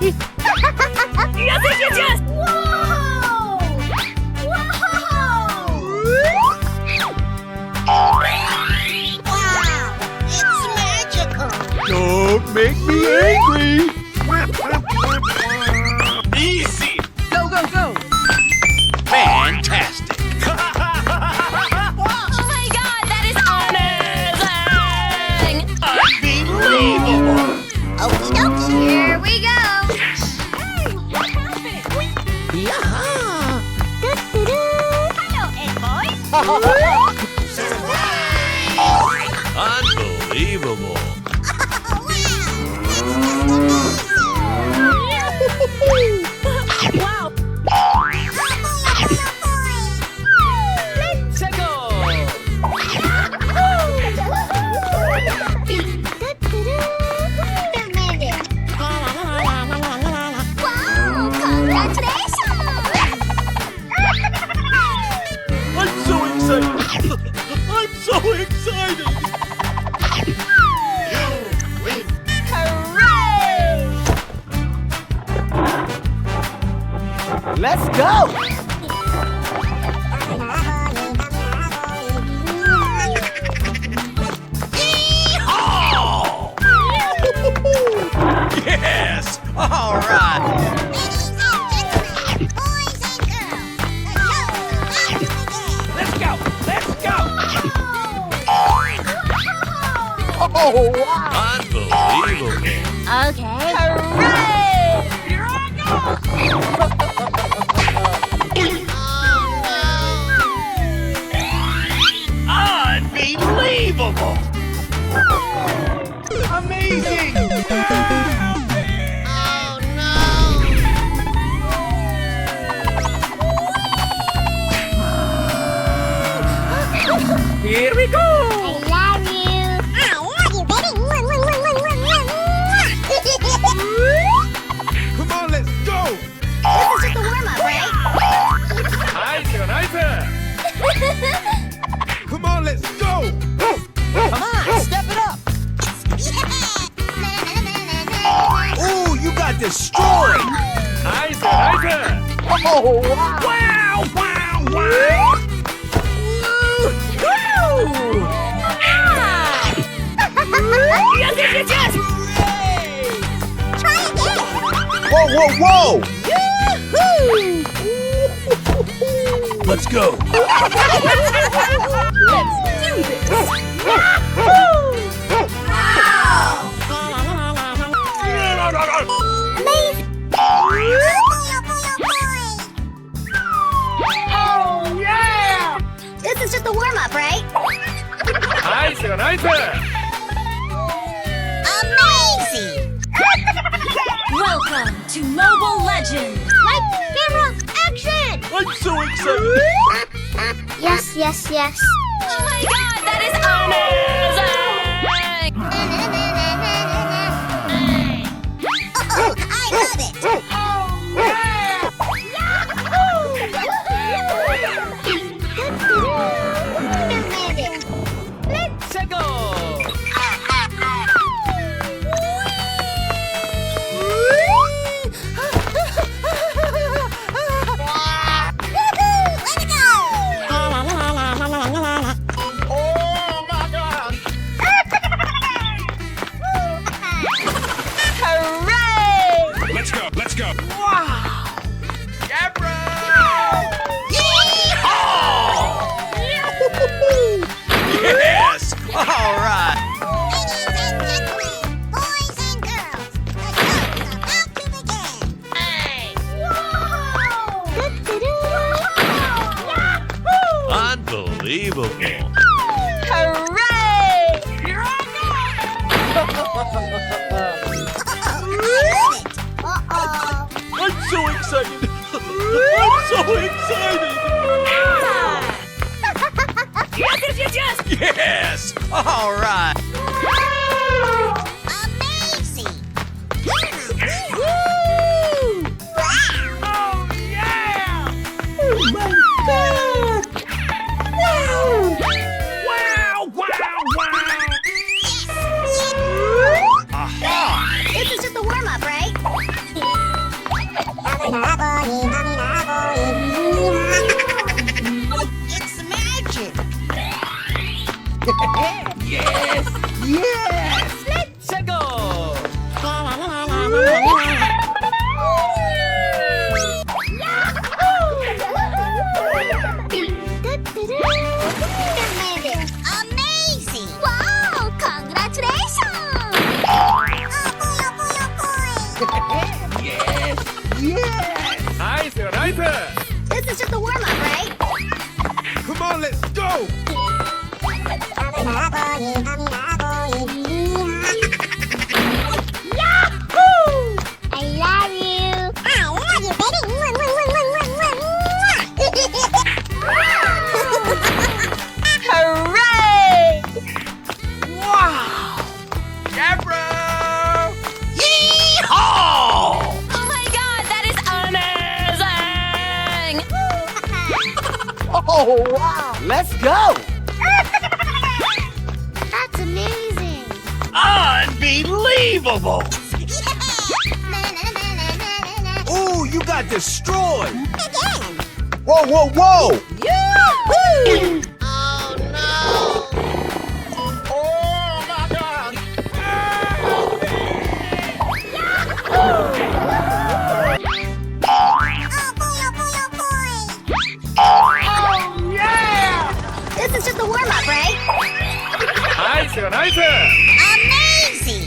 Yes, yes, yes, yes! Whoa! Whoa! Wow! It's magical! Don't make me angry. Easy! Go, go, go! Fantastic! Oh my god, that is amazing! Unbelievable! Okie dokie! Here we go! Hello, egg boy! Unbelievable! Wow! Let's go! Wow! Congratulations! I'm so excited. I'm so excited. Hooray! Let's go. Oh! Yes! All right! Ladies and gentlemen, boys and girls, the show is about to begin. Let's go! Let's go! Oh, wow. Unbelievable! Okay. Hooray! Here I go! Unbelievable! Amazing! Oh no! Here we go! I love you! I love you, baby! Come on, let's go. This is just a warm-up, right? Nice, nice! Come on, let's go. Come on, step it up! Oh, you got destroyed. Nice, nice! Oh, wow. Wow, wow, wow! Yes, yes, yes, yes! Try again! Whoa, whoa, whoa. Yoo-hoo! Let's go. Let's do this! Oh, yeah! This is just a warm-up, right? Nice, nice! Amazing! Welcome to Mobile Legends! Light, camera, action! I'm so excited. Yes, yes, yes. Oh my god, that is amazing! Oh, I love it! Let's go! Oh my God! Hooray! Let's go, let's go! Wow! Gabra! Yes! All right! Ladies and gentlemen, boys and girls, the show is about to begin. Hey! Unbelievable! Hooray! Here I Uh-oh. I'm so excited. I'm so excited. Yes, yes, yes, yes! Yes! All right! Amazing! Oh, yeah! Oh my God. Wow! Wow! Wow! This is just a warm-up, right? Yes! Yes! Let's go! Amazing! Wow! Congratulations! Yes! Yes! Nice, nice. This is just a warm-up, right? Come on, let's go. Yahoo! I love you. I love you, baby. Hooray! Wow! Deborah! Yee-haw! Oh my god, that is amazing! Oh, wow! Let's go! That's amazing. Unbelievable! Ooh, you got destroyed! Again. Whoa, whoa, whoa! Yahoo! This is just a warm-up, right? Nice, nice. Amazing!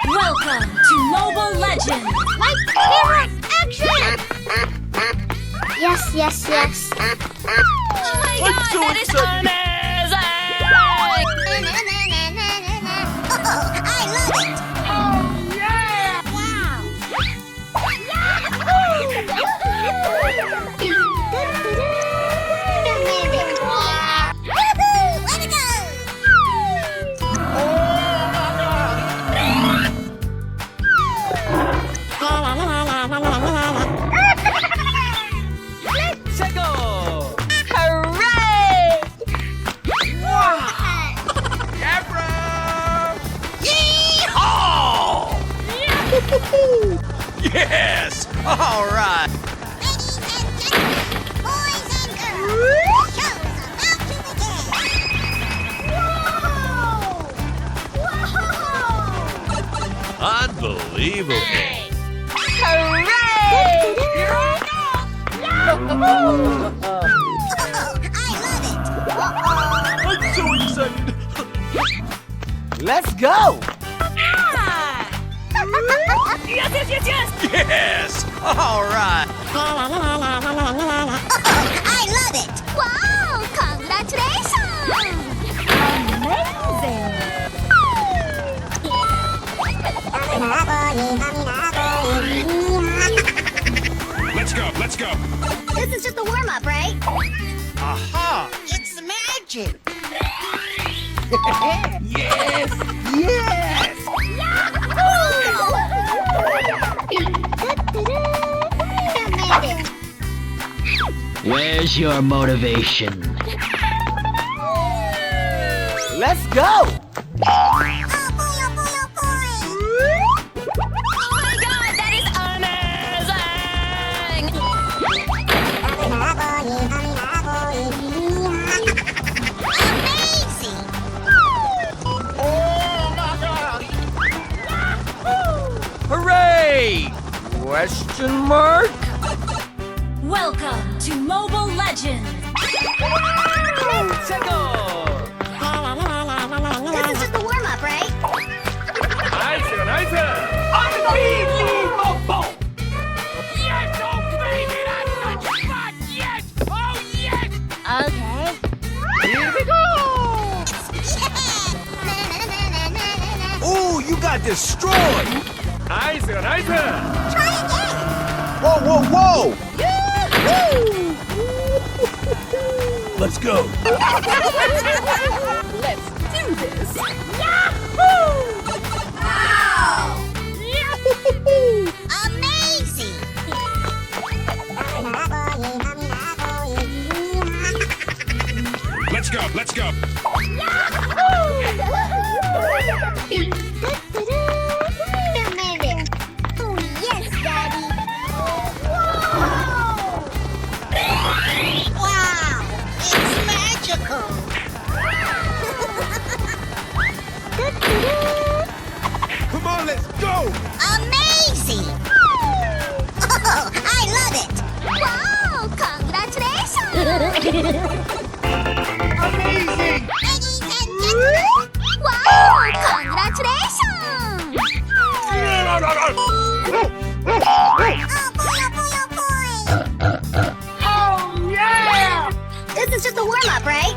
Welcome to Mobile Legends! Right, camera, action! Yes, yes, yes. Oh my I'm god, so that is excited. Oh, I love it! Let's go! Hooray! Deborah! Yee-haw! Yes! All right! Ladies and gentlemen, boys and girls, the show's about to begin. Whoa! Unbelievable! Hooray! I love it. I'm so excited! Let's go! Yes, yes, yes, yes! Yes! All right! I love it. Wow! Congratulations! Let's go, let's go! This is just a warm-up, right? Aha! It's magic. Yes! Yes! Where's your motivation? Let's go! Oh my god, that is amazing! Amazing! Hooray! Question mark? Welcome to Mobile Legends! Let's go! This is just a warm-up, right? Nice, nice! Unbelievable! Yes, oh baby, that's such fun! Yes! Oh yes! Okay. Here we go! Ooh, you got destroyed! Nice, nice! Try again. Whoa, whoa, whoa! Let's go! Let's do this! Wow! Amazing! Let's go, let's go! Oh, yes, Daddy. Wow! Amazing! Ladies and gentlemen. Wow! Congratulations! Oh, yeah! This is just a warm-up, right?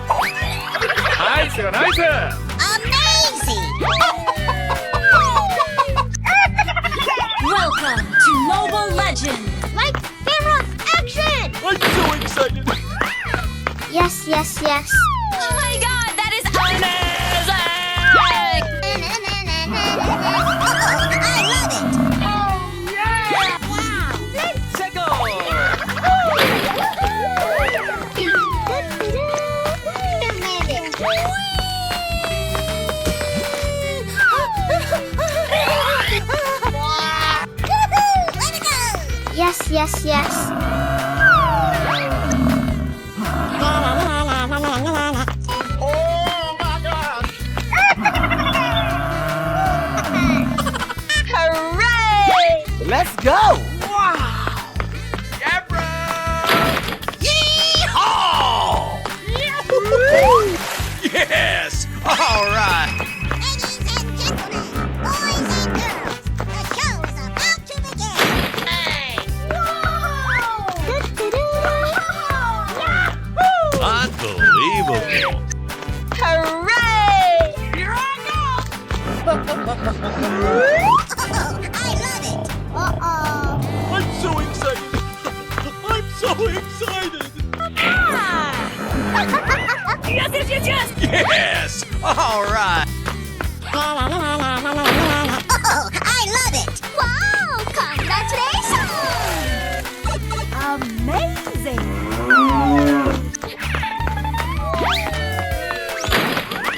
Nice, nice! Amazing! Welcome to Mobile Legends. Like, camera, action! I'm so excited! Yes, yes, yes. Oh my god, that is amazing! I love it! Oh, yeah! Wow! Let's go! Yes, yes, yes. Oh my god! Hooray! Let's go! Deborah! Yeehaw! Yes! All right! Ladies and gentlemen, boys and girls, the show is about to begin. Unbelievable! Hooray! Here I go! I love it. Uh-oh. I'm so excited! I'm so excited! Yes, yes, yes, yes! Yes! All right! Oh, I love it. Wow, congratulations.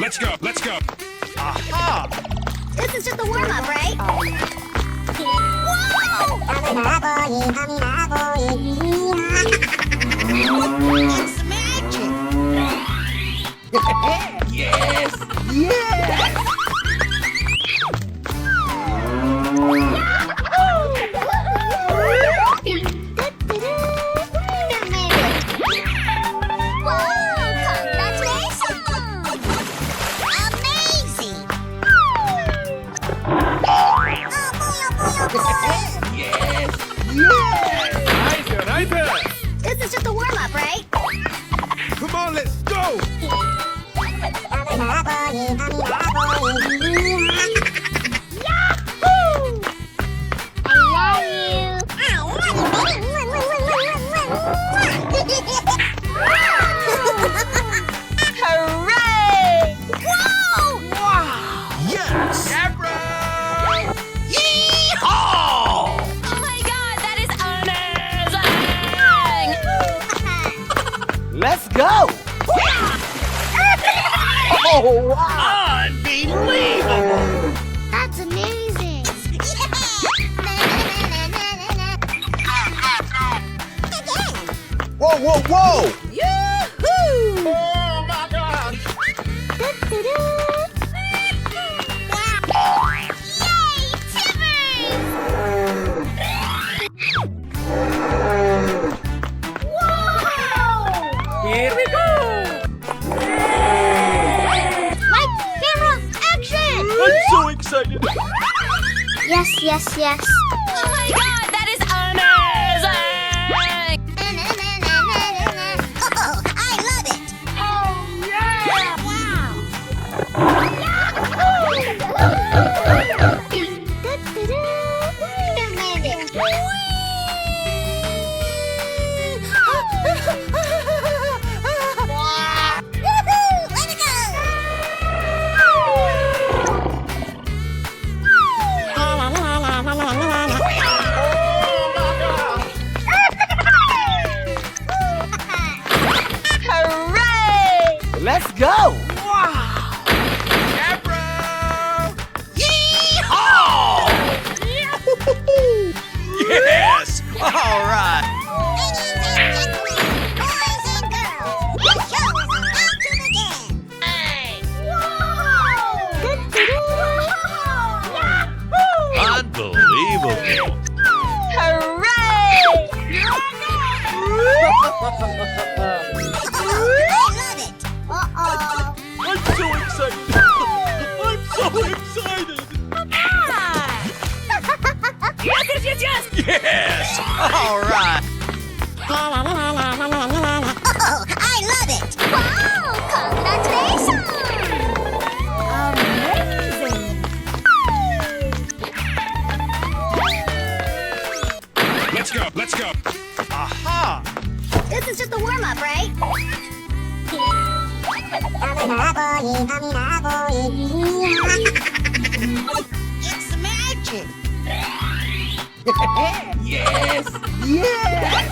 Let's go, let's go. Aha! This is just a warm-up, right? It's magic. Yes! Yes! Yes! Yes! Nice, nice! This is just a warm-up, right? Come on, let's go! Hooray! Yes! Deborah! Yeehaw! Oh my god, that is amazing! Let's go! Oh, wow! Unbelievable! That's amazing. Whoa, whoa, whoa! Oh my god! Yay, Timbers! Here we go! Like, camera, action! I'm so excited! Yes, yes, yes. Oh my god, that is amazing! Oh, I love it. Oh, yeah! Hooray! Let's go! Deborah! Yeehaw! Yes! All right! Ladies and gentlemen, boys and girls, the show is about to begin. Unbelievable! Hooray! Oh, excited. Yes! All right. Oh, I love it! Wow! Congratulations! Let's go, let's go. Aha! This is just a warm-up, right? It's magic! Yes! Yes!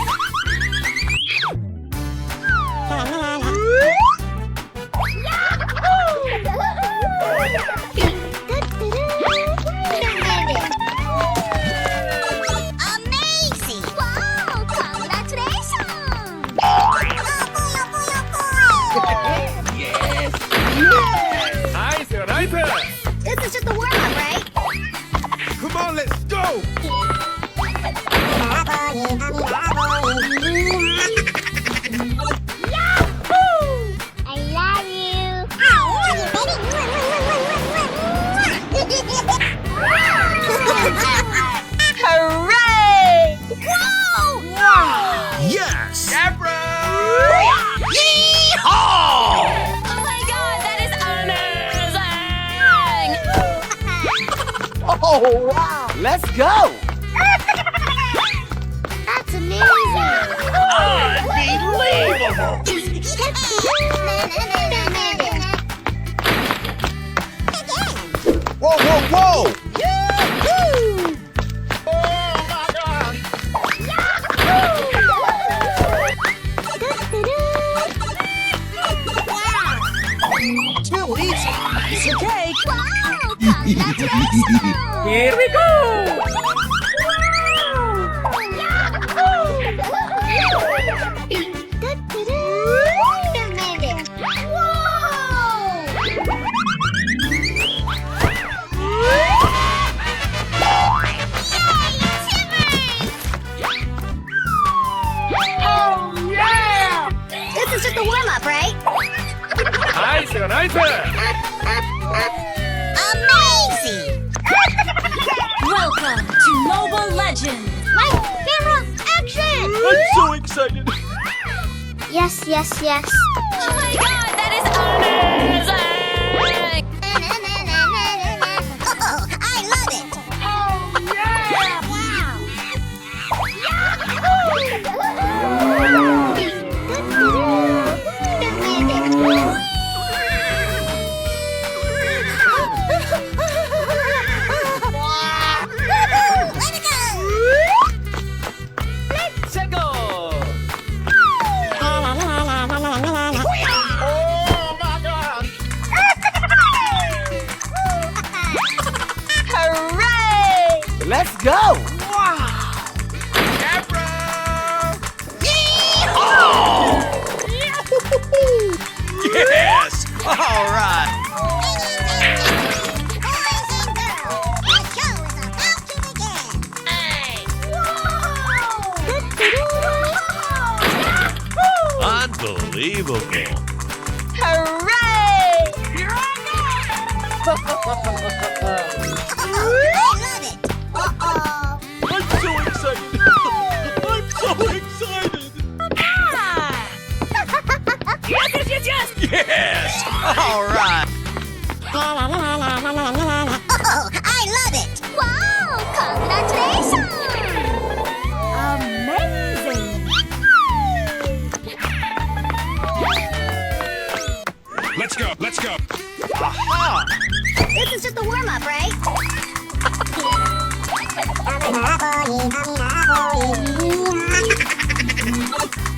Amazing! Wow! Congratulations! Yes! Nice, nice. This is just a warm-up, right? Come on, let's go. I love you. I love you, baby. Hooray! Whoa! Yes! Deborah! Yeehaw! Oh my god, that is amazing! Oh, wow! Let's go! That's amazing. Unbelievable! Whoa, whoa, whoa! Too easy. Piece of cake. Wow! Congratulations! Here we go! This is just a warm-up, right? Nice, nice. Amazing! Welcome to Mobile Legends! Light, camera, action! I'm so excited. Yes, yes, yes. Oh my god, that is amazing! Oh, I love it! Oh, yeah! Hooray! Let's go! Deborah! Yeehaw! Yes! All right. Unbelievable. Hooray! Here I I'm so excited. I'm so excited. go! Yes! All right. Oh, I love it! Wow! Congratulations! Amazing! Let's go, let's go. Aha! This is just a warm-up, right?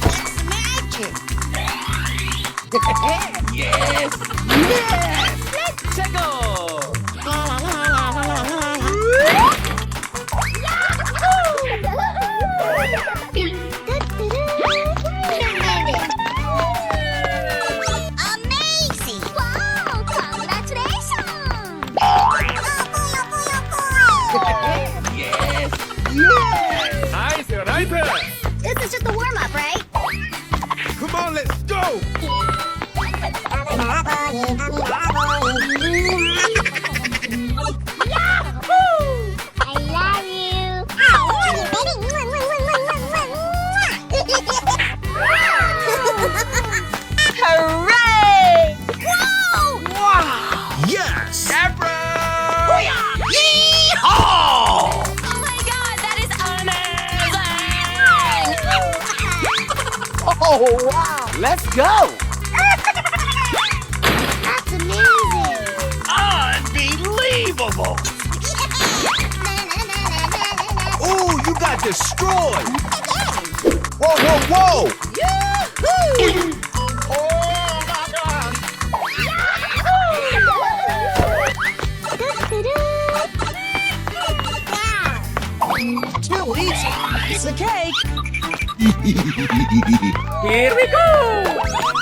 It's magic! Yes! Yes! Let's go! Amazing! Wow! Congratulations! Yes! Yes! Nice, nice. This is just a warm-up, right? Come on, let's go! Oh, wow. Let's go! That's amazing. Unbelievable! Ooh, you got destroyed! Whoa, whoa, whoa! Too easy. Piece of cake. Here we go!